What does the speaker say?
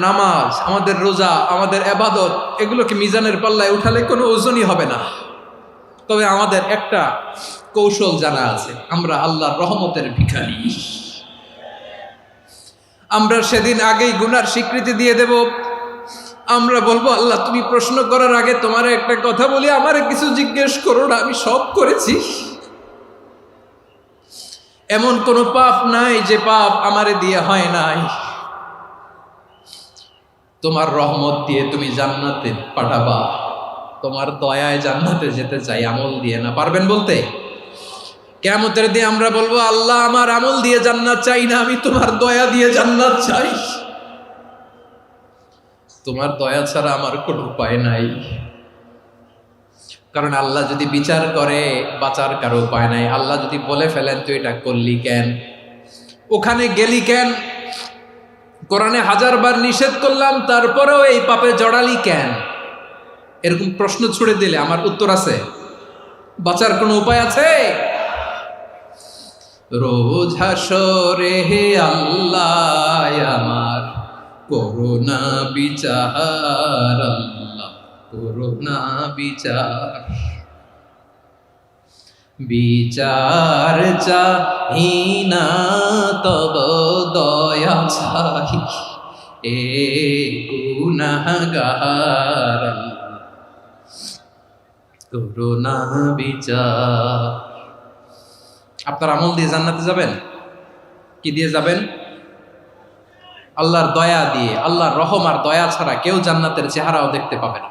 নামাজ, আমাদের রোজা, আমাদের ইবাদত, এগুলোকে মিজানের পাল্লায় উঠালে কোনো ওজনই হবে না। তবে আমাদের একটা কৌশল জানা আছে, আমরা আল্লাহর রহমতের ভিখারি। আমরা সেদিন আগেই গুনার স্বীকৃতি দিয়ে দেব। আমরা বলবো, আল্লাহ তুমি প্রশ্ন করার আগে তোমার একটা কথা বলি, আমারে কিছু জিজ্ঞেস করো না, আমি সব করেছি। এমন কোন পাপ নাই যে পাপ আমারে দিয়ে হয় নাই। তোমার রহমত দিয়ে তুমি জান্নাতে পাঠাবা, তোমার দয়ায় জান্নাতে যেতে চাই, আমল দিয়ে না। পারবেন বলতে? কিয়ামতের দিন আমরা বলবো, আল্লাহ আমার আমল দিয়ে জান্নাত চাই না, আমি তোমার দয়া দিয়ে জান্নাত চাই। তোমার দয়া ছাড়া আমার কোনো উপায় নাই। কারণ আল্লাহ যদি বিচার করে, বাঁচার কারো উপায় নাই। আল্লাহ যদি বলে ফেলেন তুই এটা করলি কেন, ওখানে গেলি কেন, কোরআনে 1000 বার নিষেধ করলাম তারপরেও এই পাপে জড়ালি কেন, এরকম প্রশ্ন ছুড়ে দিলে আমার উত্তর আছে? বাঁচার কোনো উপায় আছে? রোজ হাসরে হে আল্লাহ আমার করুণা বিচার, আল্লাহ করুণা বিচার। বিচার চাহি না তব দয়া চাহি, এ গুনাহগার করুণা বিচার। আপনার আমল দিয়ে জান্নাতে যাবেন? কি দিয়ে যাবেন? আল্লাহর দয়া দিয়ে। আল্লাহর রহম আর দয়া ছাড়া কেউ জান্নাতের চেহারাও দেখতে পাবে না।